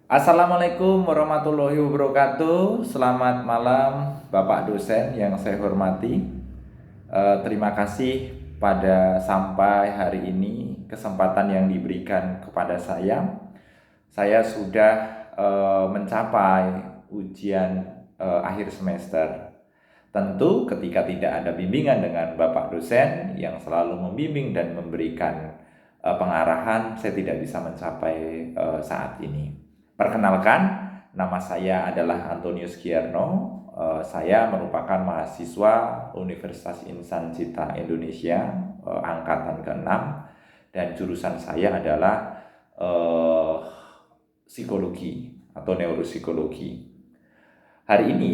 Assalamualaikum warahmatullahi wabarakatuh. Selamat malam Bapak dosen yang saya hormati. Terima kasih pada sampai hari ini kesempatan yang diberikan kepada saya. Saya sudah mencapai ujian akhir semester. Tentu ketika tidak ada bimbingan dengan Bapak dosen yang selalu membimbing dan memberikan pengarahan, saya tidak bisa mencapai saat ini. Perkenalkan, nama saya adalah Antonius Gierno. Saya merupakan mahasiswa Universitas Insan Cita Indonesia, angkatan ke-6, dan jurusan saya adalah psikologi atau neuropsikologi. Hari ini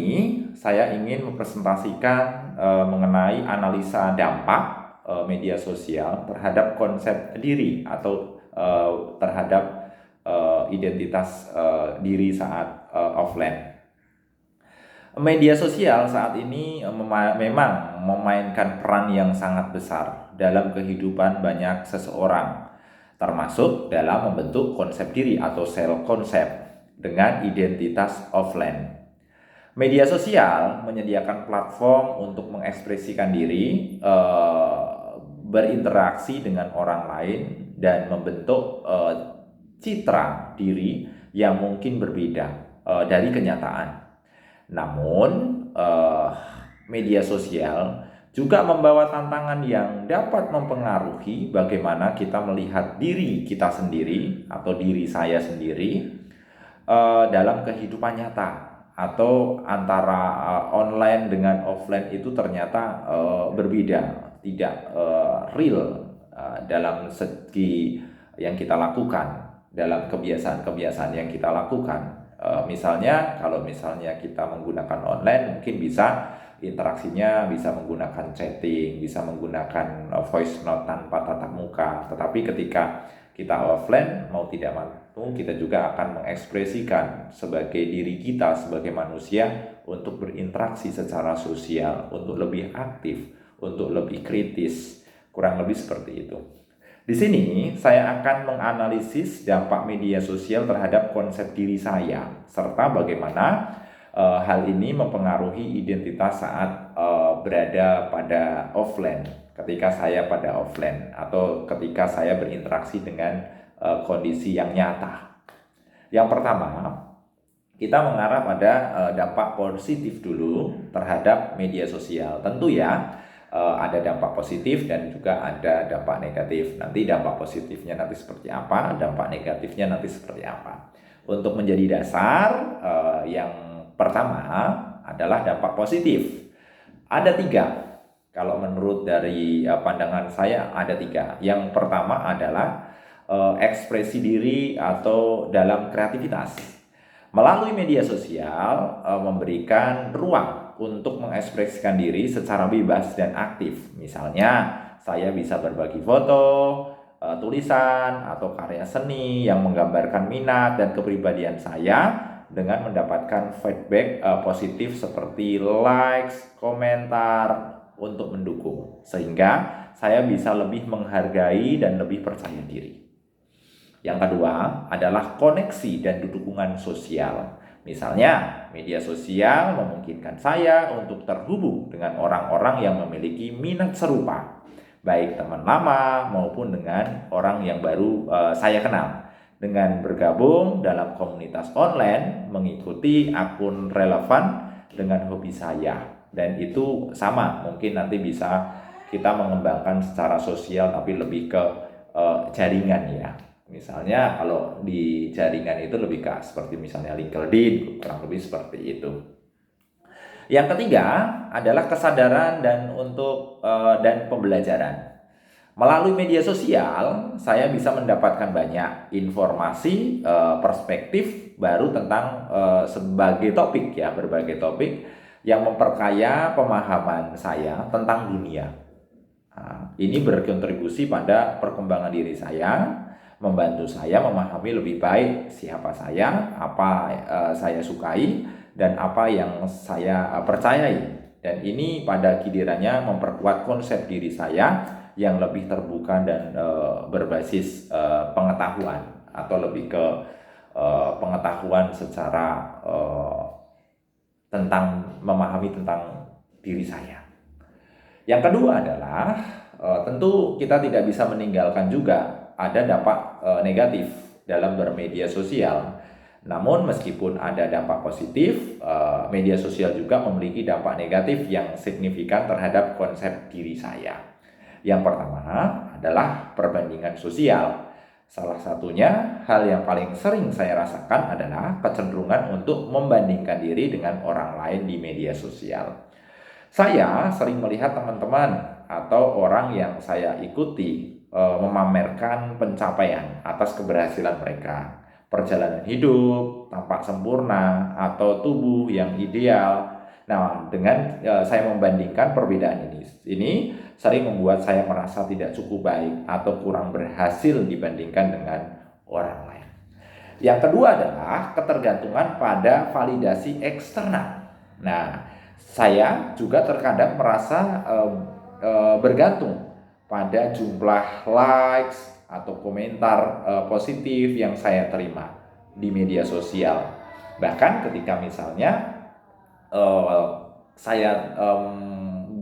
saya ingin mempresentasikan mengenai analisa dampak media sosial terhadap konsep diri atau terhadap identitas diri saat offline. Media sosial saat ini memang memainkan peran yang sangat besar dalam kehidupan banyak seseorang, termasuk dalam membentuk konsep diri atau self concept dengan identitas offline. Media sosial menyediakan platform untuk mengekspresikan diri, berinteraksi dengan orang lain, dan membentuk citra diri yang mungkin berbeda dari kenyataan. Namun, media sosial juga membawa tantangan yang dapat mempengaruhi bagaimana kita melihat diri kita sendiri atau diri saya sendiri dalam kehidupan nyata, atau antara online dengan offline itu ternyata berbeda, tidak real dalam segi yang kita lakukan, dalam kebiasaan-kebiasaan yang kita lakukan. Misalnya kalau kita menggunakan online, mungkin bisa interaksinya bisa menggunakan chatting, bisa menggunakan voice note tanpa tatap muka. Tetapi ketika kita offline, mau tidak mau kita juga akan mengekspresikan sebagai diri kita sebagai manusia untuk berinteraksi secara sosial, untuk lebih aktif, untuk lebih kritis. Kurang lebih seperti itu. Di sini saya akan menganalisis dampak media sosial terhadap konsep diri saya, serta bagaimana hal ini mempengaruhi identitas saat berada pada offline, ketika saya pada offline, atau ketika saya berinteraksi dengan kondisi yang nyata. Yang pertama, kita mengarah pada dampak positif dulu terhadap media sosial. Tentu ya, ada dampak positif dan juga ada dampak negatif. Nanti dampak positifnya nanti seperti apa, dampak negatifnya nanti seperti apa. Untuk menjadi dasar, yang pertama adalah dampak positif. Ada 3. Kalau menurut dari pandangan saya ada 3. Yang pertama adalah ekspresi diri atau dalam kreativitas. Melalui media sosial memberikan ruang untuk mengekspresikan diri secara bebas dan aktif. Misalnya, saya bisa berbagi foto, tulisan, atau karya seni yang menggambarkan minat dan kepribadian saya dengan mendapatkan feedback positif seperti likes, komentar untuk mendukung. Sehingga saya bisa lebih menghargai dan lebih percaya diri. Yang kedua adalah koneksi dan dukungan sosial. Misalnya, media sosial memungkinkan saya untuk terhubung dengan orang-orang yang memiliki minat serupa, baik teman lama maupun dengan orang yang baru saya kenal. Dengan bergabung dalam komunitas online, mengikuti akun relevan dengan hobi saya. Dan itu sama, mungkin nanti bisa kita mengembangkan secara sosial tapi lebih ke jaringan ya. Misalnya kalau di jaringan itu lebih ke seperti misalnya LinkedIn, kurang lebih seperti itu. Yang ketiga adalah kesadaran dan pembelajaran. Melalui media sosial, saya bisa mendapatkan banyak informasi, perspektif baru tentang berbagai topik yang memperkaya pemahaman saya tentang dunia. Nah, ini berkontribusi pada perkembangan diri saya, membantu saya memahami lebih baik siapa saya, apa saya sukai, dan apa yang saya percayai. Dan ini pada gilirannya memperkuat konsep diri saya yang lebih terbuka dan berbasis pengetahuan, atau lebih ke pengetahuan secara tentang memahami tentang diri saya. Yang kedua adalah tentu kita tidak bisa meninggalkan juga ada dampak negatif dalam bermedia sosial. Namun meskipun ada dampak positif, media sosial juga memiliki dampak negatif yang signifikan terhadap konsep diri saya. Yang pertama adalah perbandingan sosial. Salah satunya, hal yang paling sering saya rasakan adalah kecenderungan untuk membandingkan diri dengan orang lain di media sosial. Saya sering melihat teman-teman atau orang yang saya ikuti memamerkan pencapaian atas keberhasilan mereka, perjalanan hidup tampak sempurna atau tubuh yang ideal. Nah, dengan saya membandingkan perbedaan ini sering membuat saya merasa tidak cukup baik atau kurang berhasil dibandingkan dengan orang lain. Yang kedua adalah ketergantungan pada validasi eksternal. Nah, saya juga terkadang merasa bergantung pada jumlah likes atau komentar positif yang saya terima di media sosial. Bahkan ketika misalnya saya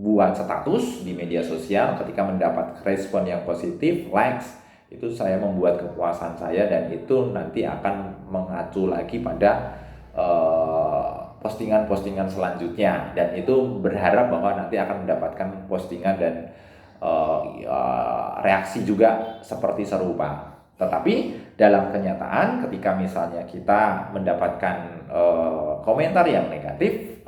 buat status di media sosial, ketika mendapat respon yang positif, likes, itu saya membuat kepuasan saya dan itu nanti akan mengacu lagi pada postingan-postingan selanjutnya, dan itu berharap bahwa nanti akan mendapatkan postingan dan reaksi juga seperti serupa. Tetapi dalam kenyataan ketika misalnya kita mendapatkan komentar yang negatif,